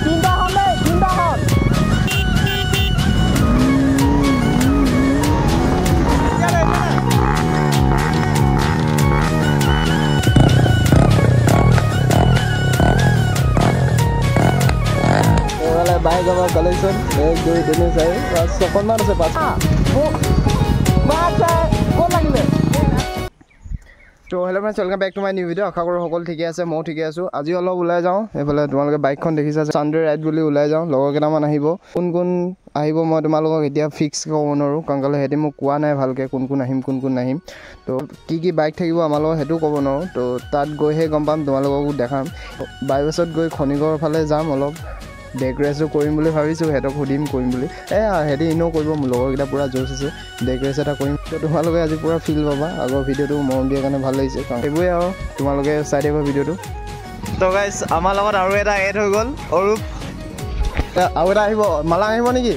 তিনটা হল দেই তিনটা হল বাইক আমার কালেকশন 1 2 3 4 5 মান আছে 5 কোন লাগিলে তো hello' friends welcome back to my new video' আশা কৰোঁ সকলো ঠিকে আছে মই ঠিকে আছোঁ আজি অলপ ওলাই যাওঁ এইফালে তোমালোকে বাইকখন দেখিছা চানডে ৰাইড বুলি ওলাই যাওঁ লগৰ কেইটামান আহিব কোন কোন আহিব মই তোমালোকক এতিয়া ফিক্স ক'ব নোৱাৰোঁ কাৰণ কেলৈ সিহঁতি মোক কোৱা নাই ভালকৈ কোন কোন আহিম তো কি বাইক থাকিব আমাৰ লগত সেইটো ক'ব নোৱাৰোঁ তো তাত গৈহে গম পাম তোমালোককো দেখাম বাইপাছত গৈ খনিকৰ ফালে যাম অলপ ডেক ৰেচো কৰিম বুলি ভাবিছোঁ সিহঁতক সুধিম কৰিম বুলি সিহঁতি এনেও কৰিব মোৰ লগৰকেইটা পূৰা জোচ আছে ডেক ৰেচ এটা কৰিম তো তোমালোকে আজি পূৰা ফিল পাবা আগৰ ভিডিঅ'টো মৰম দিয়াৰ কাৰণে ভাল লাগিছে কাৰণ সেইবোৰে আৰু তোমালোকে চাই থাকিব ভিডিঅ'টো তো গাইজ আমাৰ লগত আৰু এটা এড হৈ গ'ল অৰূপ আৰু এটা আহিব মালাং আহিব নেকি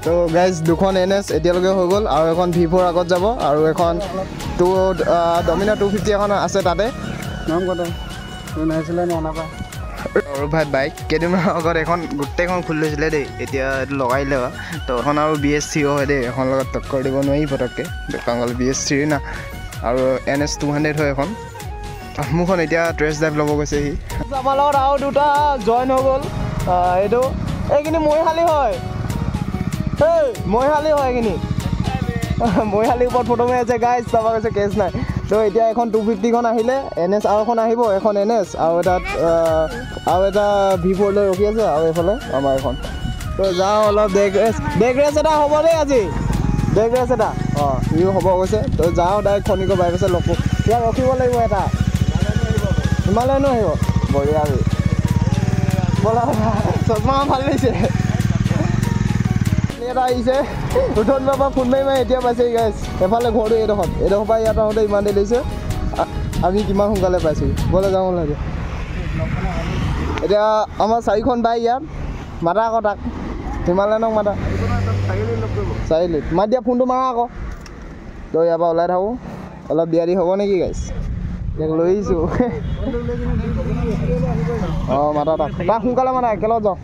তো গাইজ দুখন NS এতিয়ালৈকে হৈ গ'ল আৰু এখন V4 আগত যাব আৰু এখন ডমিনাৰ 250 এখন আছে তাতে নাম কথা নাহিছিলে নে অনাপা অৰূপ ভাই বাইক কেইদিনমান আগত এখন গোটেইখন খুলি লৈছিলে দেই এতিয়া এইটো লগাই দিলে তো এখন আৰু BS3 হয় দেই এখন লগত টক্কৰ দিব নোৱাৰি পটককৈ কাৰণ BS3 না আৰু NS 200 হয় এখন মোৰখন এতিয়া টেষ্ট ড্ৰাইভ ল'ব গৈছে সি আমাৰ লগত আৰু দুটা জইন হৈ গ'ল এইটো এইখিনি মৰিশালী হয় মৰিশালী হয় এইখিনি মৰিশালীৰ ওপৰত ফটো মাৰি আছে গাইজ চাব গৈছে কেছ নাই তো এতিয়া এখন 250খন আহিলে NS আৰু এখন আহিব এখন NS আৰু এটা V4 লৈ ৰখি আছে আৰু এইফালে আমাৰ এখন তো যাওঁ অলপ ডেক ৰেচ এটা হ'ব দেই আজি ডেক ৰেচ এটা ইও হ'ব গৈছে তো যাওঁ ডাইৰেক্ট খনিকৰ বাইপাছে লগ ইয়াত ৰখিব লাগিব এটা হিমালয়নো আহিব বঢ়িয়া বলা চশমা ভাল লাগিছে এটা আহিছে উঠন বাবা ফোন মাৰি এতিয়া পাইছে গাইজ এফালে ঘৰটো এইডোখৰ পৰা ইয়াত আহোঁতে ইমান দেৰি লাগিছে আমি কিমান সোনকালে পাইছোঁ বলে যাওঁ লাগে এতিয়া আমাৰ 4খন বাইক ইয়াত মাতা আকৌ তাক হিমালয়নক মাতা চাৰিআলিত মাত দিয়া ফোনটো মাৰা আকৌ তো ইয়াৰ পৰা ওলাই থাকোঁ অলপ দিয়া দি হ'ব নেকি গাইজ ইয়াক লৈ আহিছোঁ মাতা তাক সোনকালে মাতা একেলগত যাওঁ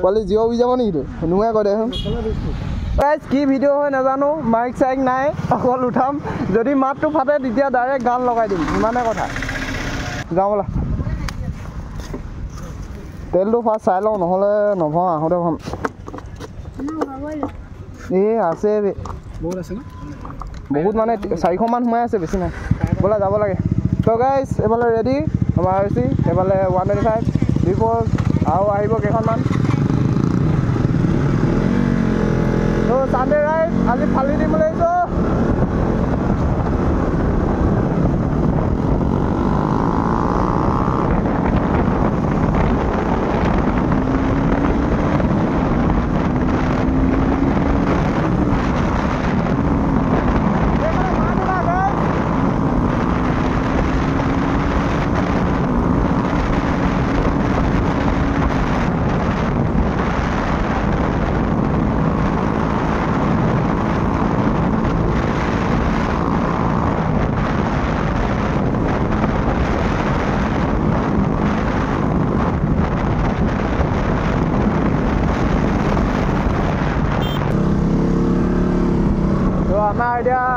পোৱালি জিঅ' উই যাব নেকি নোৱে কৈ দে গাইজ কি ভিডিঅ' হয় নাজানো মাইক চাইক নাই অকল উঠাম যদি মাতটো ফাটে তেতিয়া ডাইৰেক্ট গান লগাই দিম ইমানে কথা যাওঁ বোলা তেলটো ফাৰ্ষ্ট চাই লওঁ নহ'লে নভৰাওঁ আহোঁতে ভৰাম আছে বহুত মানে 400 মান সোমাই আছে বেছি নাই বোলা যাব লাগে তো গাইজ এইফালে ৰেডি আমাৰ RC এইফালে 125 V4 আৰু আহিব কেইখনমান তো চানডে ৰাইড আজি ফালি দিম বুলি আহিছোঁ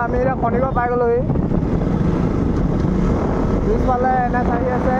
আমি এতিয়া খনিকৰ পাই গ'লোহি পিছফালে NS আহি আছে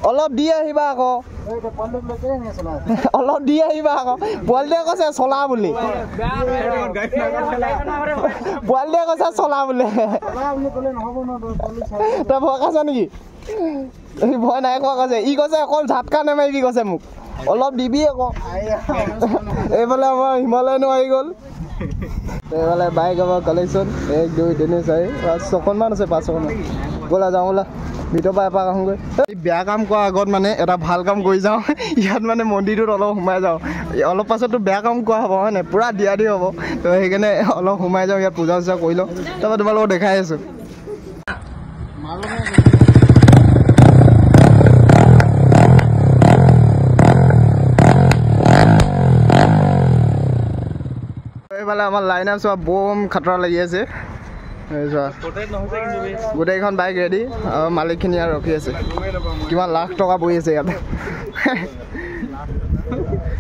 অলপ দি আহিবা আকৌ অলপ দি আহিবা আকৌ পোৱালিটোৱে কৈছে চলা বুলি পোৱালিটোৱে কৈছে চলা বুলি তই ভয় খাইছ নেকি ভয় নাই খোৱা কৈছে ই কৈছে অকল ঝাটকা নেমাৰিবি কৈছে মোক অলপ দিবি আকৌ এইফালে আমাৰ হিমালয়ানো আহি গ'ল এইফালে বাইক আমাৰ কালেকশ্যন 1 2 3 4 5 আছে 5 ব'লা যাওঁ ব'লা ভিতৰ পৰা এপাক আহোঁগৈ বেয়া কাম কৰাৰ আগত মানে এটা ভাল কাম কৰি যাওঁ ইয়াত মানে মন্দিৰটোত অলপ সোমাই যাওঁ অলপ পাছততো বেয়া কাম কৰা হ'ব হয় নাই পূৰা দিয়া দি হ'ব তো সেইকাৰণে অলপ সোমাই যাওঁ ইয়াত পূজা চূজা কৰি লওঁ তাৰপৰা তোমালোকক দেখাই আছোঁ এইফালে আমাৰ লাইন আপ চোৱা বম খাতৰা লাগি আছে গোটেইখন বাইক ৰেডি আৰু মালিকখিনি আৰু ৰখি আছে কিমান লাখ টকা বহি আছে ইয়াতে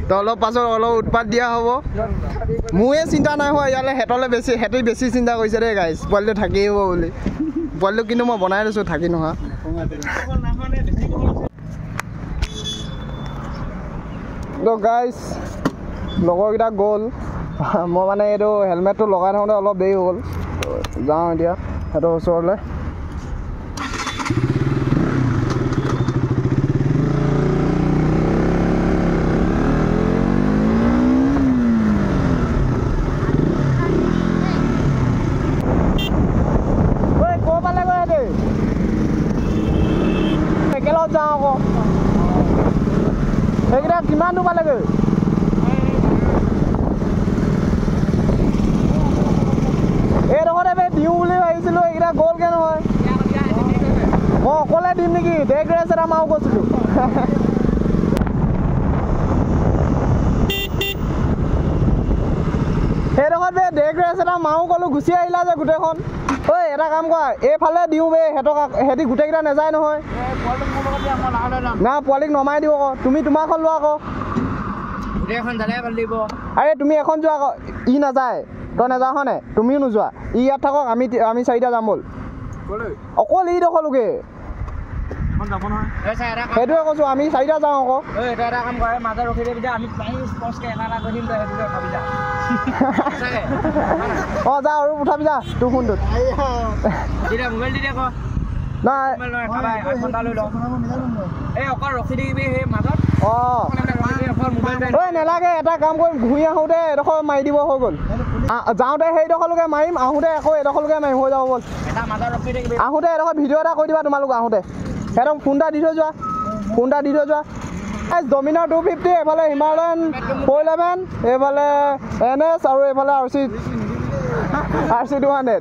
তো অলপ পাছত অলপ উৎপাত দিয়া হ'ব মোৰে চিন্তা নাই হোৱা ইয়ালৈ সিহঁতে বেছি চিন্তা কৰিছে দেই গাইজ পোৱালিটো থাকি আহিব বুলি পোৱালিটো কিন্তু মই বনাই লৈছোঁ থাকি নোহোৱা তো গাইজ লগৰকেইটা গ'ল মই মানে এইটো হেলমেটটো লগাই থাকোঁতে অলপ দেৰি হ'ল যাওঁ এতিয়া সিহঁতৰ ওচৰলৈ ক'ৰ পালে গৈ সিহঁতে একেলগত যাওঁ আকৌ সেইকেইটা কিমান দূৰ পালেগৈ এইডোখৰতে দিওঁ বুলি ভাবিছিলোঁ এইকেইটা গ'লগৈ নহয় মই অকলে দিম নেকি ডেক ৰেচ এটা মাৰো কৈছিলোঁ সেইডোখৰত ডেক ৰেচ এটা মাৰো ক'লোঁ গুচি আহিলা যে গোটেইখন ঐ এটা কাম কৰা এইফালে দিওঁ সিহঁতি গোটেইকেইটা নাযায় নহয় না পোৱালিক নমাই দিওঁ আকৌ তুমি তোমাৰখন লোৱা আকৌ আৰে তুমি এখন যোৱা আকৌ ই নাযায় তই নাযাওঁ হয়নে তুমিও নোযোৱা ই ইয়াত থাকক আমি চাৰিটা যাম ব'ল অকল ই দখলোকে সেইটোৱে কৈছোঁ আমি চাৰিটা যাওঁ আকৌ অঁ যা আৰু উঠাবি যা তোৰ ফোনটোত অঁ নেলাগে এটা কাম কৰিম ঘূৰি আহোঁতে এডোখৰ মাৰি দিব হৈ গ'ল যাওঁতে সেইডোখৰলৈকে মাৰিম আহোঁতে আকৌ এডোখৰলৈকে মাৰিম হৈ যাব ব'ল আহোঁতে এডোখৰ ভিডিঅ' এটা কৰি দিবা তোমালোক আহোঁতে সিহঁতক ফোন এটা দি থৈ যোৱা ডমিনাৰ 250 এইফালে হিমালয়ান 411 এইফালে NS আৰু এইফালে RC 200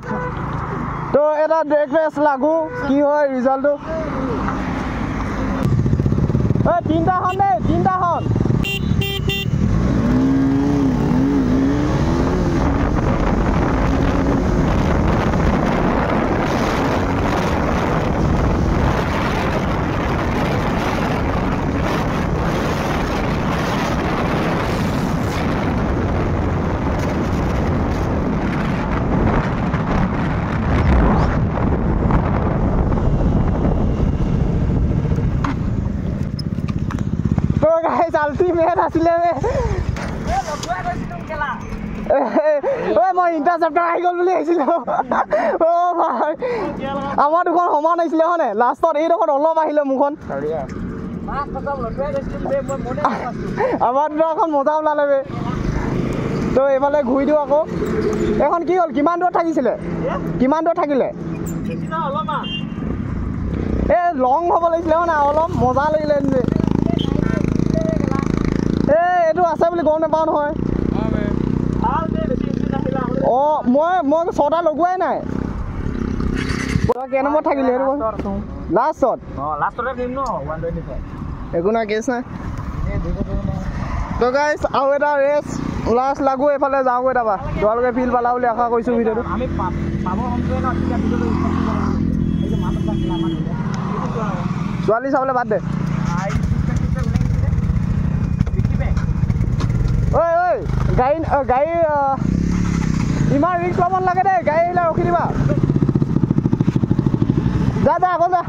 তো এটা ড্ৰেগ ৰেচ লাগো কি হয় ৰিজাল্টটো তিনিটাখন দেই তিনিটাখন আল্টিমেট আছিলে মই ইণ্টাৰচেপ্টাৰ আহি গ'ল বুলি আহিছিলোঁ অঁ ভাই আমাৰ দুখন সমান আহিছিলে হয়নে লাষ্টত এইডোখৰত অলপ আহিলে মোৰখন আমাৰ দুখন মজা ওলালে বে তো এইফালে ঘূৰি দিওঁ আকৌ এইখন কি হ'ল কিমান দূৰত থাকিলে এই লং হ'ব লাগিছিলে হয় নাই অলপ মজা লাগিলে যে এইটো আছে বুলি গম নাপাওঁ নহয় অঁ মই ছটা লগোৱাই নাই কেই নম্বৰত থাকিলে সেইটো লাষ্টত একো নাই কেছ নাই তো গাইছ আৰু এটা ৰেচ লাষ্ট লাগো এইফালে যাওঁগৈ তাৰপৰা তোমালোকে ফিল পালা বুলি আশা কৰিছোঁ ভিডিঅ'টো ছোৱালী চাবলৈ বাদ দে ঐ গাড়ী ইমান ৰিক্স ল'ব নালাগে দেই গাড়ী আহিলে ৰখি দিবা যা আকৌ যা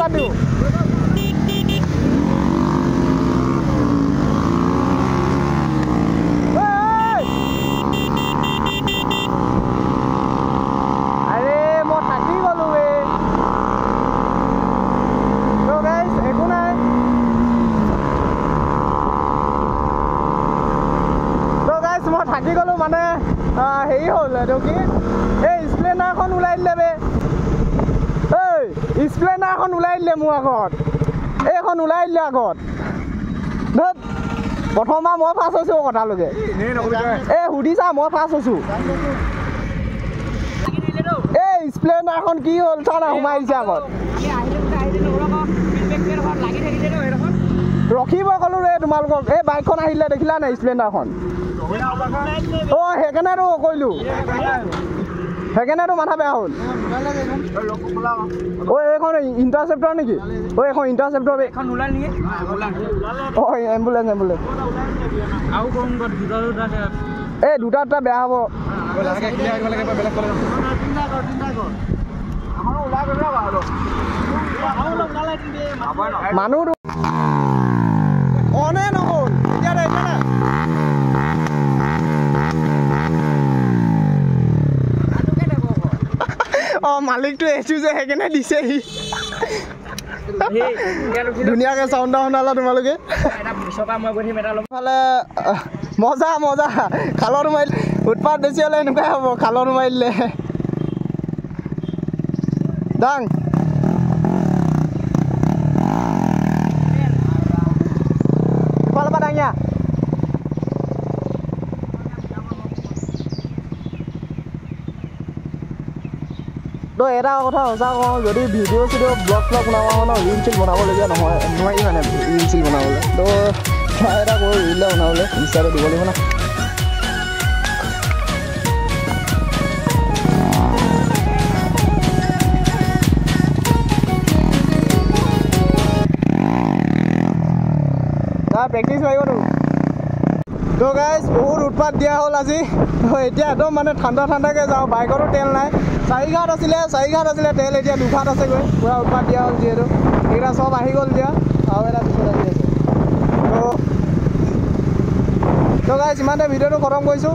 ষ্টাৰ্ট দিওঁ থাকি গ'লো মানে হেৰি হ'ল এইটো কি এই স্প্লেণ্ডাৰখন ওলাই দিলে বে এই স্প্লেণ্ডাৰখন ওলাই দিলে মোৰ আগত এইখন ওলাই দিলে আগত ধত প্ৰথমবাৰ মই ফাৰ্ষ্ট হৈছোঁ কথালৈকে এই সুধিছা মই ফাৰ্ষ্ট হৈছোঁ এই স্প্লেণ্ডাৰখন কি হ'ল চা না সোমাই দিছে আগত ৰখিব ক'লো ৰে তোমালোকক এই বাইকখন আহিলে দেখিলা নাই স্প্লেণ্ডাৰখন অঁ সেইকাৰণেতো কৰিলোঁ সেইকাৰণেতো মাথা বেয়া হ'ল ঐ এইখন ইণ্টাৰচেপ্টৰ নেকি ঐ এইখন ইণ্টাৰচেপ্টৰ অঁ এম্বুলেঞ্চ এই দুটা বেয়া হ'ব মানুহ অনে নহ'ল এতিয়া দেখিছা না অঁ মালিকটো এচু যে সেইকাৰণে দিছেহি ধুনীয়াকৈ চাউণ্ড শুনালা তোমালোকে ফালে মজা মজা খালত সোমাই উৎপাত বেছি হ'লে এনেকুৱাই হ'ব খালত সোমাই দিলে দাং ইফালৰ পৰা দাঙিয়া তো এটা কথা সঁচা কওঁ যদি ভিডিঅ' চিডিঅ' ব্লগ বনাব ন ৰিল চিল বনাবলগীয়া নহয় নোৱাৰি মানে ৰিল চিল বনাবলৈ তো ট্ৰাই এটা কৰোঁ ৰিল বনাবলৈ ইনষ্টাটো দিব লাগিব না প্ৰেক্টিচ লাগিবতো তো গাইজ বহুত উৎপাত দিয়া হ'ল আজি এতিয়া একদম মানে ঠাণ্ডাকৈ যাওঁ বাইকতো তেল নাই 4 ঘাট আছিলে তেল এতিয়া 2 ঘাট আছেগৈ পূৰা উৎপাত দিয়া হ'ল যিহেতু এইকেইটা চব আহি গ'ল এতিয়া আৰু এটা পিছত আহি আছে তো গাইজ ইমানতে ভিডিঅ'টো খতম কৰিছোঁ